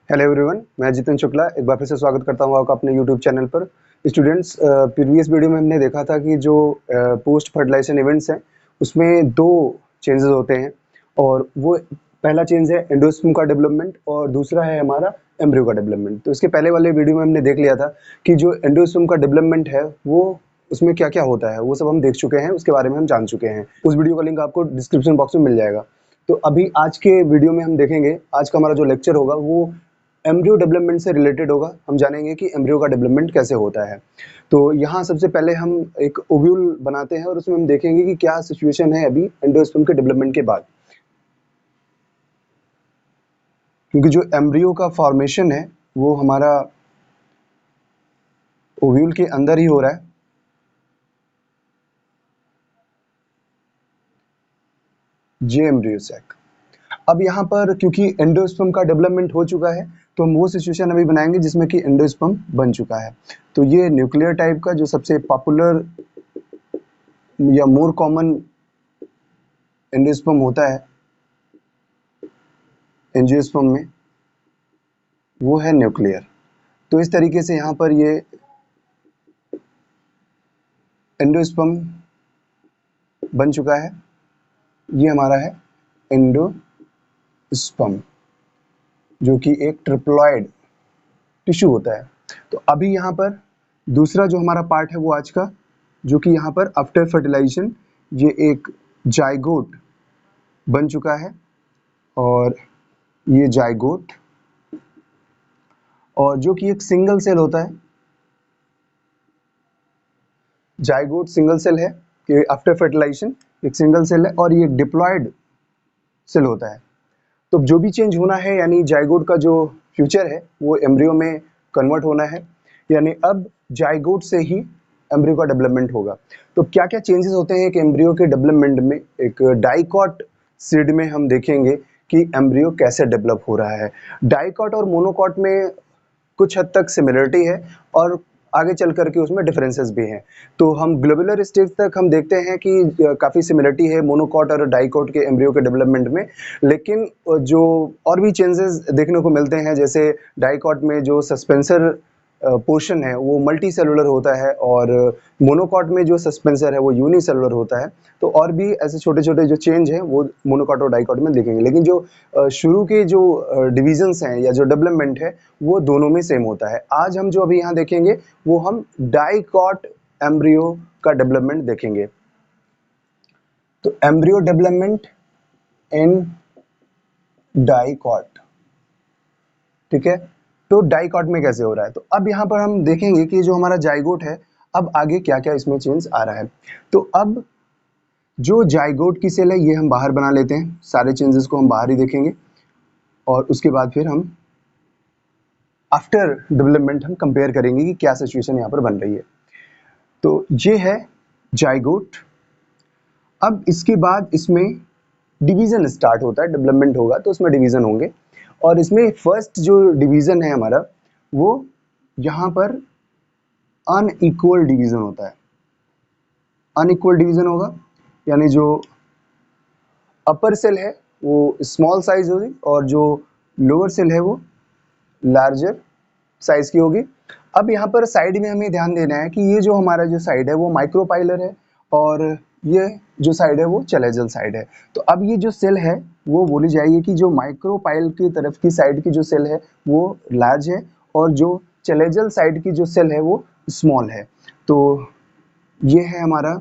Hello everyone, मैं जितिन शुक्ला एक बार फिर से स्वागत करता हूँ आपका अपने यूट्यूब चैनल पर। स्टूडेंट्स, प्रीवियस वीडियो में हमने देखा था कि जो पोस्ट फर्टिलाइजेशन इवेंट्स हैं उसमें दो चेंजेस होते हैं और वो पहला चेंज है एंडोस्पर्म का डेवलपमेंट और दूसरा है हमारा एम्ब्रियो का डेवलपमेंट। तो इसके पहले वाले वीडियो में हमने देख लिया था कि जो एंडोस्पर्म का डेवलपमेंट है वो उसमें क्या क्या होता है वो सब हम देख चुके हैं, उसके बारे में हम जान चुके हैं। उस वीडियो का लिंक आपको डिस्क्रिप्शन बॉक्स में मिल जाएगा। तो अभी आज के वीडियो में हम देखेंगे, आज का हमारा जो लेक्चर होगा वो एम्ब्रियो डेवलपमेंट से रिलेटेड होगा। हम जानेंगे कि एम्ब्रियो का डेवलपमेंट कैसे होता है। तो यहाँ सबसे पहले हम एक ओव्यूल बनाते हैं और उसमें हम देखेंगे कि क्या सिचुएशन है अभी एंडोस्पर्म के डेवलपमेंट के बाद, क्योंकि जो एम्ब्रियो का फॉर्मेशन है वो हमारा ओव्यूल के अंदर ही हो रहा है। जे एम्ब्रियो सैक। अब यहाँ पर क्योंकि एंडोस्पर्म का डेवलपमेंट हो चुका है तो हम वो सिचुएशन अभी बनाएंगे जिसमें कि एंडोस्पर्म बन चुका है। तो ये न्यूक्लियर टाइप का जो सबसे पॉपुलर या मोर कॉमन एंडोस्पर्म होता है एंजियोस्पर्म में, वो है न्यूक्लियर। तो इस तरीके से यहाँ पर ये एंडोस्पर्म बन चुका है। ये हमारा है एंडोस्पर्म जो कि एक ट्रिप्लॉइड टिश्यू होता है। तो अभी यहाँ पर दूसरा जो हमारा पार्ट है वो आज का, जो कि यहाँ पर आफ्टर फर्टिलाइजेशन ये एक जाइगोट बन चुका है। और ये जाइगोट और जो कि एक सिंगल सेल होता है, जाइगोट सिंगल सेल है कि आफ्टर फर्टिलाइजेशन एक सिंगल सेल है और ये डिप्लॉयड सेल होता है। तो जो भी चेंज होना है यानी जाइगोट का जो फ्यूचर है वो एम्ब्रियो में कन्वर्ट होना है, यानी अब जाइगोट से ही एम्ब्रियो का डेवलपमेंट होगा। तो क्या क्या चेंजेस होते हैं एक एम्ब्रियो के डेवलपमेंट में। एक डाइकॉट सीड में हम देखेंगे कि एम्ब्रियो कैसे डेवलप हो रहा है। डाइकॉट और मोनोकॉट में कुछ हद तक सिमिलरिटी है और आगे चल करके उसमें डिफरेंसेस भी हैं। तो हम ग्लोबुलर स्टेज तक हम देखते हैं कि काफ़ी सिमिलरिटी है मोनोकॉट और डाइकॉट के एम्ब्रियो के डेवलपमेंट में, लेकिन जो और भी चेंजेस देखने को मिलते हैं, जैसे डाइकॉट में जो सस्पेंसर पोर्शन है वो मल्टी सेलुलर होता है और मोनोकॉट में जो सस्पेंसर है वो यूनिसेलुलर होता है। तो और भी ऐसे छोटे छोटे जो चेंज हैं वो मोनोकॉट और डाइकॉट में देखेंगे, लेकिन जो शुरू के जो डिविजन्स हैं या जो डेवलपमेंट है वो दोनों में सेम होता है। आज हम जो अभी यहाँ देखेंगे वो हम डाइकॉट एम्ब्रियो का डेवलपमेंट देखेंगे। तो एम्ब्रियो डेवलपमेंट इन डाइकॉट, ठीक है। तो डाइकॉट में कैसे हो रहा है, तो अब यहाँ पर हम देखेंगे कि जो हमारा जाइगोट है अब आगे क्या क्या इसमें चेंज आ रहा है। तो अब जो जाइगोट की सेल है ये हम बाहर बना लेते हैं, सारे चेंजेस को हम बाहर ही देखेंगे और उसके बाद फिर हम आफ्टर डेवलपमेंट हम कंपेयर करेंगे कि क्या सिचुएशन यहाँ पर बन रही है। तो ये है जाइगोट। अब इसके बाद इसमें डिवीजन स्टार्ट होता है, डेवलपमेंट होगा तो उसमें डिवीजन होंगे और इसमें फर्स्ट जो डिवीजन है हमारा वो यहाँ पर अनइक्वल डिवीजन होता है। अनइक्वल डिवीजन होगा यानी जो अपर सेल है वो स्मॉल साइज होगी और जो लोअर सेल है वो लार्जर साइज की होगी। अब यहाँ पर साइड में हमें ध्यान देना है कि ये जो हमारा जो साइड है वो माइक्रोपाइलर है और ये जो साइड है वो चलेजल साइड है। तो अब ये जो सेल है वो बोली जाएगी कि जो माइक्रोपाइल की तरफ की साइड की जो सेल है वो लार्ज है और जो चलेजल साइड की जो सेल है वो स्मॉल है। तो ये है हमारा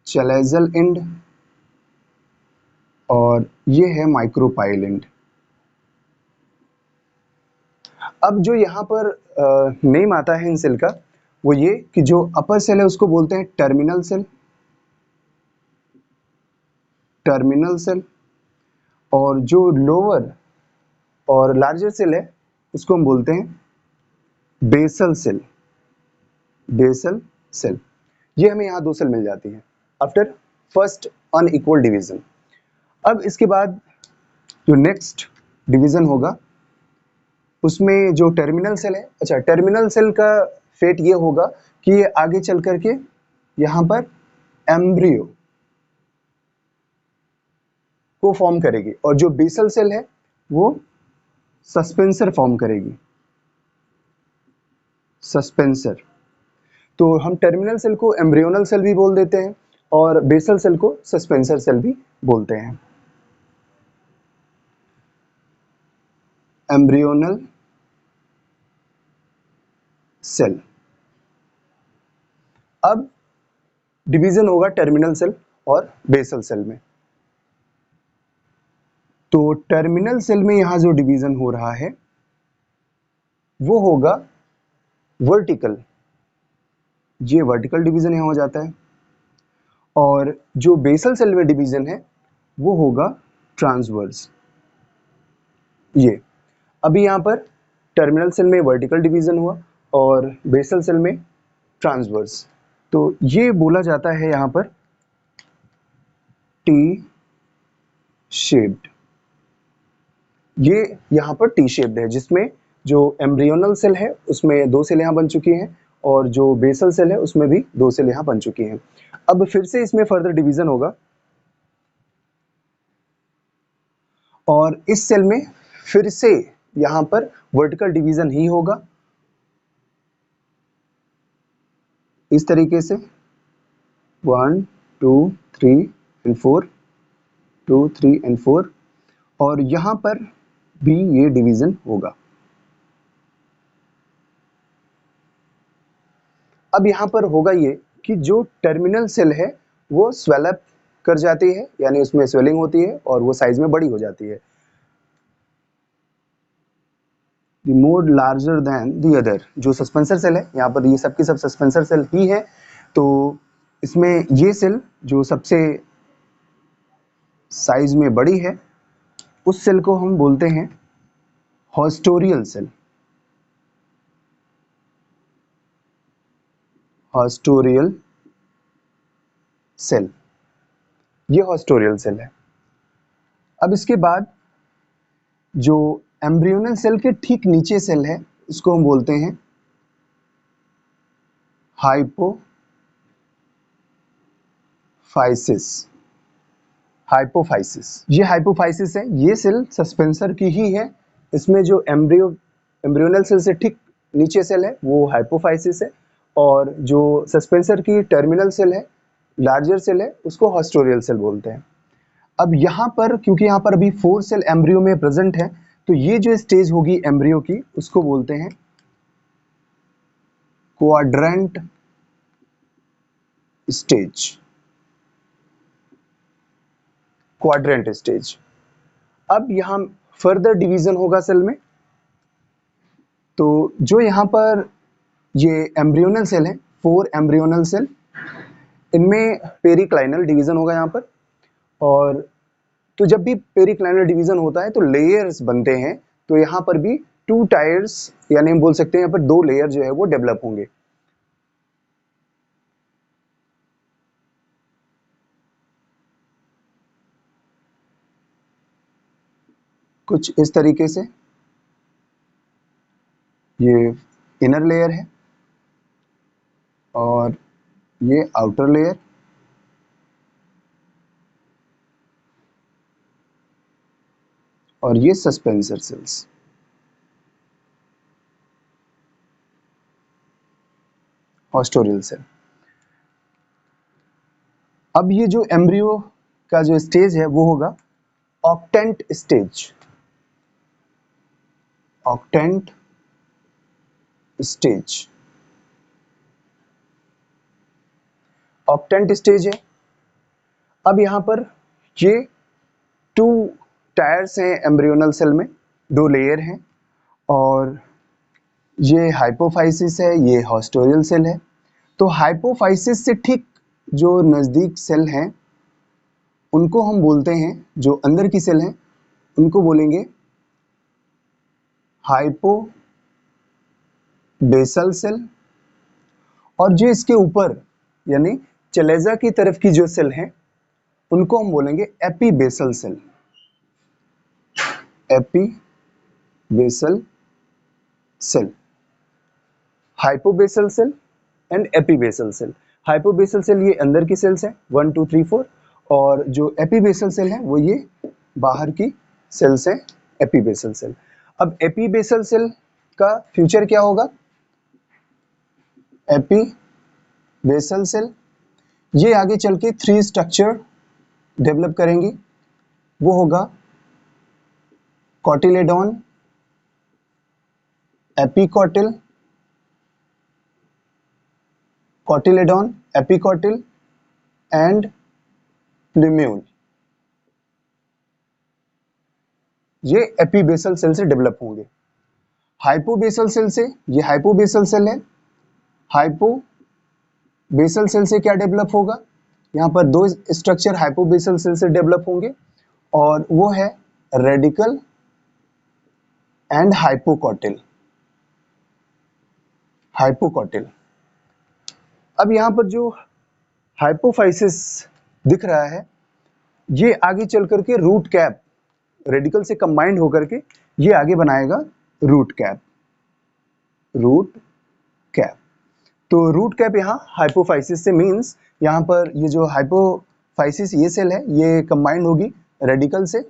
चलेजल एंड और ये है माइक्रोपाइल एंड। अब जो यहाँ पर नेम आता है इन सेल का वो ये कि जो अपर सेल है उसको बोलते हैं टर्मिनल सेल, टर्मिनल सेल, और जो लोअर और लार्जर सेल है उसको हम बोलते हैं बेसल सेल, बेसल सेल। ये हमें यहाँ दो सेल मिल जाती हैं आफ्टर फर्स्ट अनइक्वल डिवीजन। अब इसके बाद जो नेक्स्ट डिवीजन होगा उसमें जो टर्मिनल सेल है, अच्छा टर्मिनल सेल का फेट ये होगा कि ये आगे चल करके यहाँ पर एम्ब्रियो को फॉर्म करेगी और जो बेसल सेल है वो सस्पेंसर फॉर्म करेगी, सस्पेंसर। तो हम टर्मिनल सेल को एम्ब्रियोनल सेल भी बोल देते हैं और बेसल सेल को सस्पेंसर सेल भी बोलते हैं। Embryonal cell. अब डिवीजन होगा टर्मिनल सेल और बेसल सेल में। तो टर्मिनल सेल में यहां जो डिवीजन हो रहा है वो होगा वर्टिकल, ये वर्टिकल डिवीजन यहां हो जाता है, और जो बेसल सेल में डिवीजन है वो होगा ट्रांसवर्स। ये अभी यहां पर टर्मिनल सेल में वर्टिकल डिवीजन हुआ और बेसल सेल में ट्रांसवर्स। तो ये बोला जाता है यहां पर टी शेप्ड। ये यहां पर टी शेप्ड है, जिसमें जो एम्ब्रियोनल सेल है उसमें 2 सेल यहां बन चुकी हैं और जो बेसल सेल है उसमें भी 2 सेल यहां बन चुकी हैं। अब फिर से इसमें फर्दर डिवीजन होगा और इस सेल में फिर से यहां पर वर्टिकल डिवीजन ही होगा इस तरीके से 1 2 3 एंड 4, 2 3 एंड 4, और यहां पर भी ये डिवीजन होगा। अब यहां पर होगा ये कि जो टर्मिनल सेल है वो स्वेल अप कर जाती है, यानी उसमें स्वेलिंग होती है और वो साइज में बड़ी हो जाती है, the more larger than the other. जो सस्पेंसर सेल है, यहाँ पर ये सब की सब सस्पेंसर सेल ही है, तो इसमें ये सेल जो सबसे साइज में बड़ी है उस सेल को हम बोलते हैं हॉस्टोरियल सेल। हॉस्टोरियल सेल, ये हॉस्टोरियल सेल है। अब इसके बाद जो एम्ब्रियोनल सेल के ठीक नीचे सेल है उसको हम बोलते हैं हाइपोफाइसिस। हाइपोफाइसिस, ये हाइपोफाइसिस है, ये सेल सस्पेंसर की ही है। इसमें जो एम्ब्रियोनल सेल से ठीक नीचे सेल है वो हाइपोफाइसिस है, और जो सस्पेंसर की टर्मिनल सेल है, लार्जर सेल है, उसको हॉस्टोरियल सेल बोलते हैं। अब यहाँ पर क्योंकि यहाँ पर अभी 4 सेल एम्ब्रियो में प्रेजेंट है, तो ये जो स्टेज होगी एम्ब्रियो की उसको बोलते हैं क्वाड्रेंट स्टेज। Quadrant stage. अब यहाँ फर्दर डिवीजन होगा सेल में। तो जो यहाँ पर ये एम्ब्रियोनल सेल है, 4 एम्ब्रियोनल सेल, इनमें पेरिक्लाइनल डिवीजन होगा यहाँ पर। और तो जब भी पेरिक्लाइनल डिवीजन होता है तो लेयर्स बनते हैं, तो यहाँ पर भी 2 टायर्स, यानी हम बोल सकते हैं यहाँ पर 2 लेयर जो है वो डेवलप होंगे। कुछ इस तरीके से ये इनर लेयर है और ये आउटर लेयर, और ये सस्पेंसर सेल्स। Haustorial cell. अब ये जो एम्ब्रियो का जो स्टेज है वो होगा octant stage. Octant stage. Octant stage है। अब यहाँ पर ये 2 टायर्स हैं एम्ब्रियोनल सेल में, 2 लेयर हैं, और ये हाइपोफाइसिस है, ये हॉस्टोरियल सेल है। तो हाइपोफाइसिस से ठीक जो नज़दीक सेल हैं उनको हम बोलते हैं, जो अंदर की सेल हैं उनको बोलेंगे हाइपो बेसल सेल, और जो इसके ऊपर यानी चलेजा की तरफ की जो सेल हैं उनको हम बोलेंगे epibasal cell. Epibasal cell. Hypobasal cell and epibasal cell. Hypobasal cell ये अंदर की सेल्स है 1 2 3 4, और जो एपीबेसल सेल है वो ये बाहर की सेल्स है, एपीबेसल सेल। अब एपीबेसल सेल का फ्यूचर क्या होगा? एपीबेसल सेल ये आगे चल के 3 स्ट्रक्चर डेवलप करेंगे। वो होगा कॉटिलेडॉन, एपिकॉटिल, कॉटिलेडॉन, एपिकॉटिल एंड प्लूम्यूल। ये एपीबेसल सेल से डेवलप होंगे। हाइपोबेसल सेल से, ये हाइपोबेसल सेल है, हाइपोबेसल सेल से क्या डेवलप होगा? यहाँ पर 2 स्ट्रक्चर हाइपोबेसल सेल से डेवलप होंगे और वो है रेडिकल एंड हाइपोकॉटिल। हाइपोकॉटिल। अब यहाँ पर जो हाइपोफाइसिस दिख रहा है, ये आगे चल करके रूट कैप, रेडिकल से कंबाइंड होकर के ये आगे बनाएगा रूट कैप। रूट कैप, तो रूट कैप यहाँ हाइपोफाइसिस से मीन्स यहाँ पर ये जो हाइपोफाइसिस ये सेल है ये कंबाइंड होगी रेडिकल से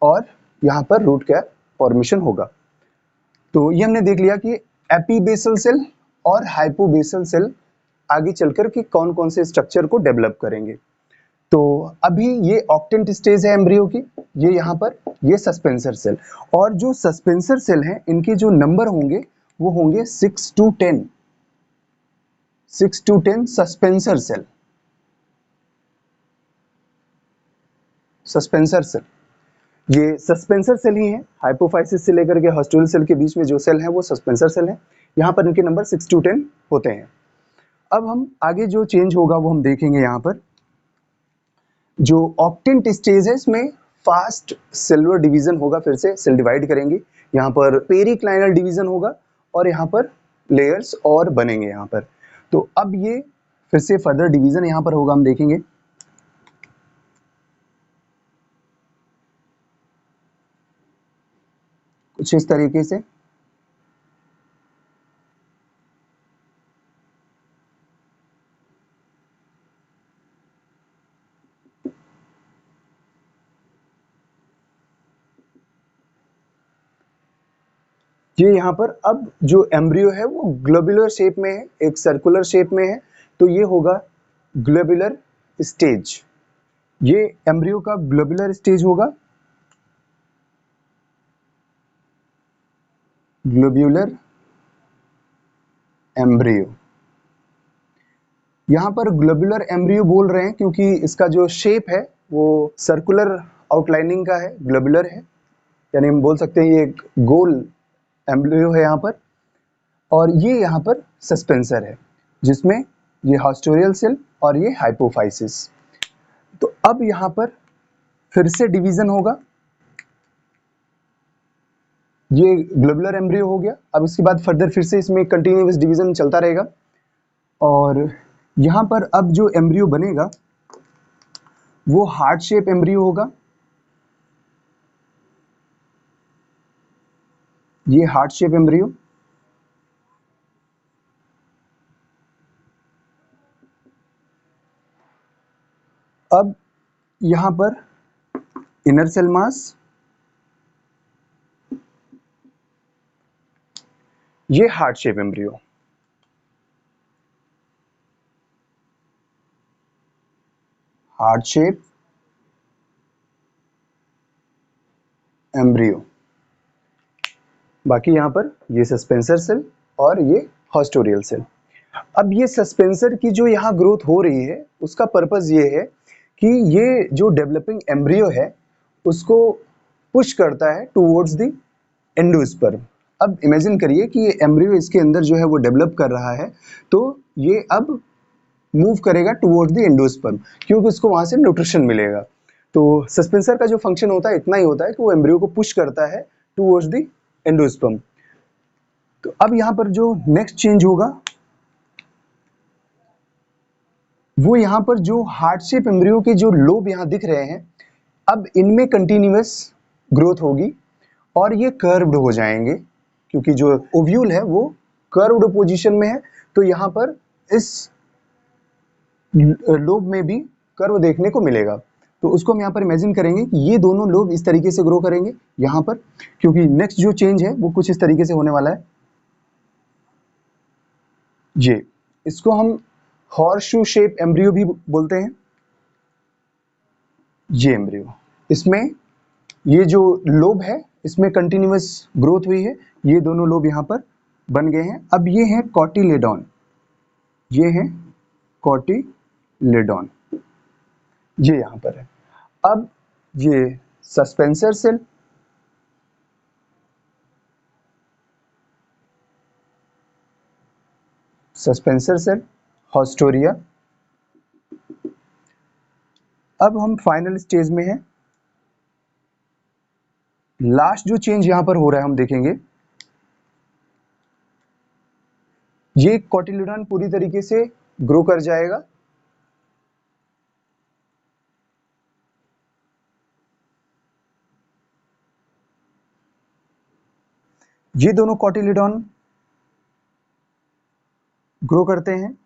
और यहाँ पर रूट कैप फॉर्मेशन होगा। तो ये हमने देख लिया कि एपीबेसल सेल और हाइपोबेसल सेल आगे चलकर के कौन कौन से स्ट्रक्चर को डेवलप करेंगे। तो अभी ये ऑक्टेंट स्टेज है एम्ब्रियो की, ये यहाँ पर ये सस्पेंसर सेल, और जो सस्पेंसर सेल हैं इनके जो नंबर होंगे वो होंगे 6 to 10, 6 to 10 suspensor cell. Suspensor cell, ये सस्पेंसर सेल ही है, हाइपोफाइसिस से लेकर के हॉस्टोरियल सेल के बीच में जो सेल है वो सस्पेंसर सेल है। यहाँ पर इनके नंबर 6 to 10 होते हैं। अब हम आगे जो चेंज होगा वो हम देखेंगे। यहाँ पर जो ऑक्टेंट स्टेज है इसमें फास्ट सेलुलर डिवीजन होगा, फिर से सेल डिवाइड करेंगे। यहाँ पर पेरिक्लाइनल डिवीजन होगा और यहाँ पर लेयर्स और बनेंगे यहाँ पर। तो अब ये फिर से फर्दर डिवीजन यहाँ पर होगा, हम देखेंगे। कुछ इस तरीके से ये यहाँ पर अब जो एम्ब्रियो है वो ग्लोबुलर शेप में है, एक सर्कुलर शेप में है, तो ये होगा ग्लोबुलर स्टेज। ये एम्ब्रियो का ग्लोबुलर स्टेज होगा, ग्लोब्यूलर एम्ब्रियो। यहाँ पर ग्लोबुलर एम्ब्रियो बोल रहे हैं क्योंकि इसका जो शेप है वो सर्कुलर आउटलाइनिंग का है, ग्लोबुलर है, यानी हम बोल सकते हैं ये एक गोल एम्ब्रियो है यहाँ पर। और ये यहाँ पर सस्पेंसर है जिसमें ये हॉस्टोरियल सेल और ये हाइपोफाइसिस। तो अब यहाँ पर फिर से डिवीजन होगा, ये ग्लोबुलर एम्ब्रियो हो गया। अब इसके बाद फर्दर फिर से इसमें कंटिन्यूअस डिवीजन चलता रहेगा और यहाँ पर अब जो एम्ब्रियो बनेगा वो हार्ट शेप एम्ब्रियो होगा। ये हार्ट शेप एम्ब्रियो। अब यहाँ पर इनर सेल मास, ये heart shape embryo. Heart shape embryo. बाकी यहाँ पर ये सस्पेंसर सेल और ये हॉस्टोरियल सेल। अब ये सस्पेंसर की जो यहाँ ग्रोथ हो रही है उसका पर्पस ये है कि ये जो डेवलपिंग एम्ब्रियो है उसको पुश करता है टुवर्ड्स द एंडोस्पर्म। अब इमेजिन करिए कि ये एम्ब्रियो इसके अंदर जो है वो डेवलप कर रहा है, तो ये अब मूव करेगा टुवर्ड्स द एंडोस्पर्म क्योंकि उसको वहां से न्यूट्रिशन मिलेगा। तो सस्पेंसर का जो फंक्शन होता है इतना ही होता है कि वो एम्ब्रियो को पुश करता है टुवर्ड्स द एंडोस्पर्म। तो अब यहाँ पर जो नेक्स्ट चेंज होगा वो यहाँ पर जो हार्ट शेप एम्ब्रियो के जो लोब यहाँ दिख रहे हैं, अब इनमें कंटिन्यूअस ग्रोथ होगी और ये कर्व्ड हो जाएंगे क्योंकि जो ओव्यूल है वो कर्व्ड पोजीशन में है। तो यहाँ पर इस लोब में भी कर्व देखने को मिलेगा। तो उसको हम यहाँ पर इमेजिन करेंगे कि ये दोनों लोब इस तरीके से ग्रो करेंगे यहाँ पर, क्योंकि नेक्स्ट जो चेंज है वो कुछ इस तरीके से होने वाला है। ये इसको हम हॉर्सशू शेप एम्ब्रियो भी बोलते हैं। ये एम्ब्रियो, इसमें ये जो लोब है इसमें कंटिन्यूअस ग्रोथ हुई है, ये दोनों लोब यहाँ पर बन गए हैं। अब ये है कॉटिलेडॉन, ये है कॉटिलेडॉन, ये यहाँ पर है। अब ये suspensor cell, suspensor cell, haustoria. अब हम फाइनल स्टेज में हैं। लास्ट जो चेंज यहां पर हो रहा है हम देखेंगे, ये कॉटिलेडॉन पूरी तरीके से ग्रो कर जाएगा। ये दोनों कॉटिलेडॉन ग्रो करते हैं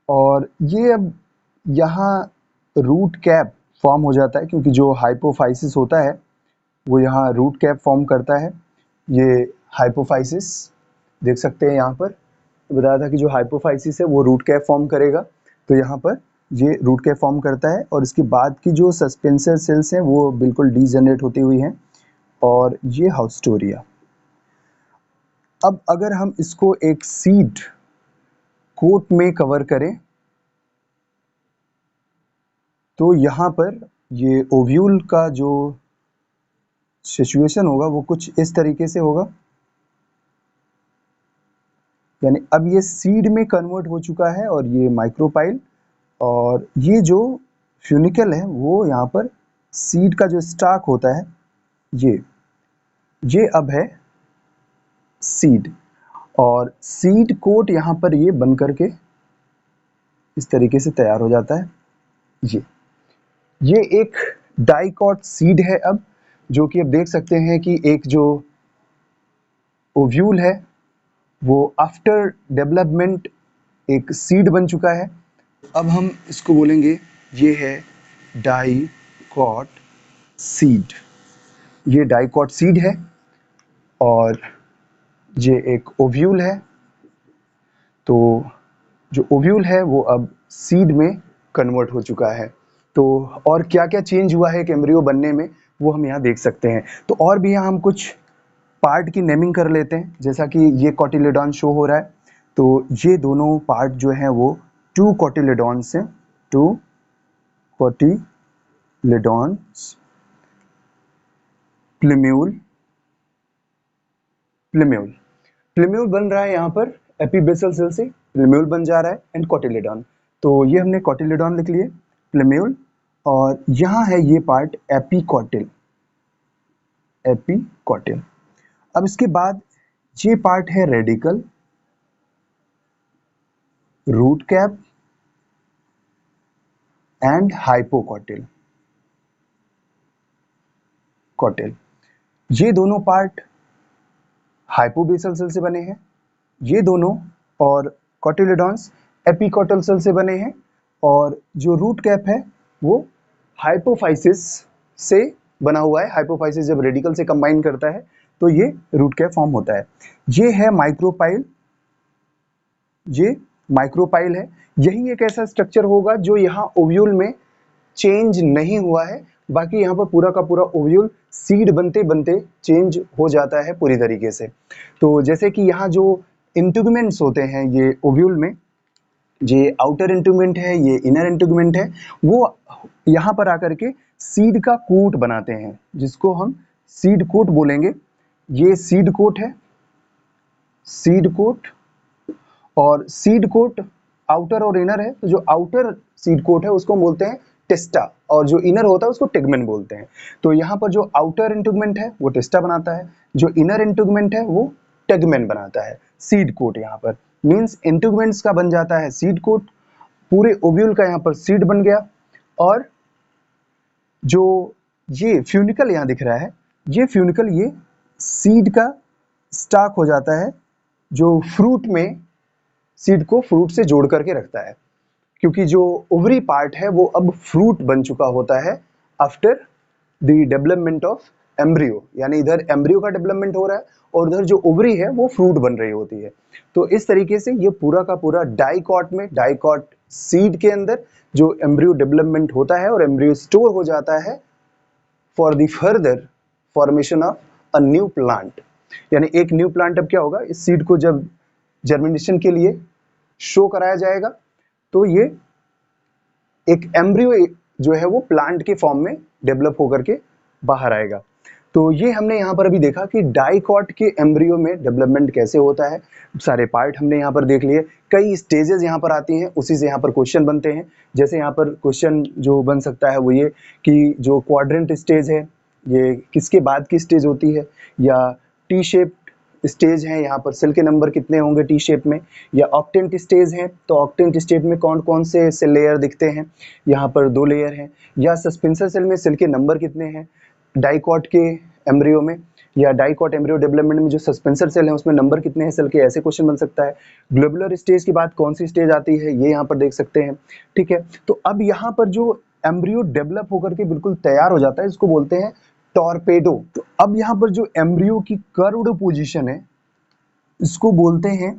और ये अब यहाँ रूट कैप फॉर्म हो जाता है, क्योंकि जो हाइपोफाइसिस होता है वो यहाँ रूट कैप फॉर्म करता है। ये हाइपोफाइसिस देख सकते हैं यहाँ पर बताया था कि जो हाइपोफाइसिस है वो रूट कैप फॉर्म करेगा, तो यहाँ पर ये रूट कैप फॉर्म करता है और इसके बाद की जो सस्पेंसर सेल्स हैं वो बिल्कुल डीजनरेट होती हुई हैं और ये हाउस्टोरिया। अब अगर हम इसको एक सीड कोट में कवर करें तो यहाँ पर ये ओव्यूल का जो सिचुएशन होगा वो कुछ इस तरीके से होगा, यानी अब ये सीड में कन्वर्ट हो चुका है और ये माइक्रोपाइल, और ये जो फ्यूनिकल है वो यहाँ पर सीड का जो स्टाक होता है ये अब है सीड, और सीड कोट यहाँ पर ये बन करके इस तरीके से तैयार हो जाता है। ये एक डाइकॉट सीड है अब, जो कि अब देख सकते हैं कि एक जो ओव्यूल है वो आफ्टर डेवलपमेंट एक सीड बन चुका है। अब हम इसको बोलेंगे ये है डाइकॉट सीड, ये डाइकॉट सीड है और ये एक ओव्यूल है। तो जो ओव्यूल है वो अब सीड में कन्वर्ट हो चुका है। तो और क्या क्या चेंज हुआ है एक एम्ब्रियो बनने में वो हम यहाँ देख सकते हैं। तो और भी यहाँ हम कुछ पार्ट की नेमिंग कर लेते हैं, जैसा कि ये कॉटिलेडॉन शो हो रहा है, तो ये दोनों पार्ट जो हैं वो टू कॉटिलेडॉन्स हैं, टू कॉटिलेडॉन्स, प्लिम्यूल, प्लिम्यूल, प्लिम्यूल बन रहा है यहाँ पर एपीबेसल सेल से, प्लिम्यूल बन जा रहा है एंड कॉटिलेडॉन। तो ये हमने कॉटिलेडॉन लिख लिए, प्लिम्यूल, और यहाँ है ये पार्ट एपीकॉटिल, एपीकॉटिल। अब इसके बाद ये पार्ट है रेडिकल, रूट कैप एंड हाइपोकॉटिल, कॉटिल। ये दोनों पार्ट हाइपोबेसल सेल से बने हैं, ये दोनों और कॉटिलेडॉन्स एपीकॉटल सेल से बने हैं, और जो रूट कैप है वो हाइपोफाइसिस से बना हुआ है। हाइपोफाइसिस जब रेडिकल से कंबाइन करता है तो ये रूट कैप फॉर्म होता है। ये है माइक्रोपाइल, ये माइक्रोपाइल है। यही एक ऐसा स्ट्रक्चर होगा जो यहाँ ओव्यूल में चेंज नहीं हुआ है, बाकी यहाँ पर पूरा का पूरा ओव्यूल सीड बनते बनते चेंज हो जाता है पूरी तरीके से। तो जैसे कि यहाँ जो इंटुगमेंट्स होते हैं ये ओव्यूल में, ये आउटर इंटुगमेंट है, ये इनर इंटुगमेंट है, वो यहाँ पर आकर के सीड का कोट बनाते हैं, जिसको हम सीड कोट बोलेंगे। ये सीड कोट है, सीड कोट, और सीड कोट आउटर और इनर है। तो जो आउटर सीड कोट है उसको हम बोलते हैं टेस्टा, और जो इनर होता है उसको टेगमेन बोलते हैं। तो यहाँ पर जो आउटर इंटुगमेंट है वो टेस्टा बनाता है, जो इनर इंटुगमेंट है वो टेगमेन बनाता है। सीड कोट यहाँ पर मीन्स इंटुगमेंट्स का बन जाता है सीड कोट, पूरे ओव्यूल का यहाँ पर सीड बन गया। और जो ये फ्यूनिकल यहाँ दिख रहा है, ये फ्यूनिकल ये सीड का स्टाक हो जाता है, जो फ्रूट में सीड को फ्रूट से जोड़ करके रखता है, क्योंकि जो ओवरी पार्ट है वो अब फ्रूट बन चुका होता है after the development of embryo, यानी इधर एम्ब्रियो का डेवलपमेंट हो रहा है और उधर जो ओवरी है वो फ्रूट बन रही होती है। तो इस तरीके से ये पूरा का पूरा डाइकॉट में, डाइकॉट सीड के अंदर जो एम्ब्रियो डेवलपमेंट होता है और एम्ब्रियो स्टोर हो जाता है for the further formation of a new plant. यानी एक न्यू प्लांट अब क्या होगा, इस सीड को जब जर्मिनेशन के लिए शो कराया जाएगा तो ये एक एम्ब्रियो जो है वो प्लांट के फॉर्म में डेवलप होकर के बाहर आएगा। तो ये हमने यहाँ पर अभी देखा कि डाइकॉट के एम्ब्रियो में डेवलपमेंट कैसे होता है, सारे पार्ट हमने यहाँ पर देख लिए। कई स्टेजेस यहाँ पर आती हैं, उसी से यहाँ पर क्वेश्चन बनते हैं। जैसे यहाँ पर क्वेश्चन जो बन सकता है वो ये कि जो क्वाड्रेंट स्टेज है ये किसके बाद की स्टेज होती है, या टी शेप स्टेज है, यहाँ पर सेल के नंबर कितने होंगे टी शेप में, या ऑक्टेंट स्टेज है तो ऑक्टेंट स्टेज में कौन कौन से सेल लेयर दिखते हैं, यहाँ पर 2 लेयर हैं, या सस्पेंसर सेल में सेल के नंबर कितने हैं डाइकॉट के एम्ब्रियो में, या डाइकॉट एम्ब्रियो डेवलपमेंट में जो सस्पेंसर सेल है उसमें नंबर कितने हैं सेल के, ऐसे क्वेश्चन बन सकता है। ग्लोबुलर स्टेज के बाद कौन सी स्टेज आती है ये यहाँ पर देख सकते हैं। ठीक है, तो अब यहाँ पर जो एम्ब्रियो डेवलप होकर के बिल्कुल तैयार हो जाता है इसको बोलते हैं टॉर्पेडो। तो अब यहाँ पर जो एम्ब्रियो की कर्व्ड पोजीशन है इसको बोलते हैं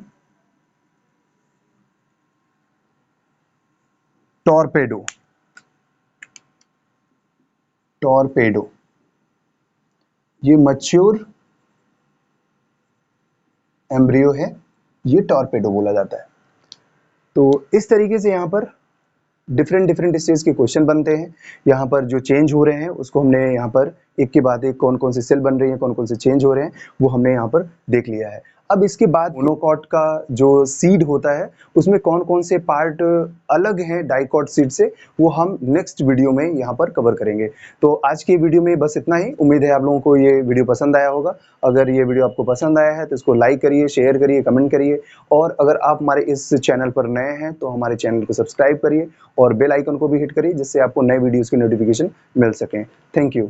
टॉर्पेडो। टॉर्पेडो ये मैच्योर एम्ब्रियो है, ये टॉर्पेडो बोला जाता है। तो इस तरीके से यहाँ पर डिफरेंट स्टेज के क्वेश्चन बनते हैं। यहाँ पर जो चेंज हो रहे हैं उसको हमने यहाँ पर एक के बाद एक कौन कौन से सेल बन रही हैं, कौन कौन से चेंज हो रहे हैं वो हमने यहाँ पर देख लिया है। अब इसके बाद मोनोकॉट का जो सीड होता है उसमें कौन कौन से पार्ट अलग हैं डाइकॉट सीड से वो हम नेक्स्ट वीडियो में यहाँ पर कवर करेंगे। तो आज की वीडियो में बस इतना ही। उम्मीद है आप लोगों को ये वीडियो पसंद आया होगा। अगर ये वीडियो आपको पसंद आया है तो इसको लाइक करिए, शेयर करिए, कमेंट करिए, और अगर आप हमारे इस चैनल पर नए हैं तो हमारे चैनल को सब्सक्राइब करिए और बेल आइकन को भी हिट करिए जिससे आपको नए वीडियोज़ की नोटिफिकेशन मिल सकें। Thank you.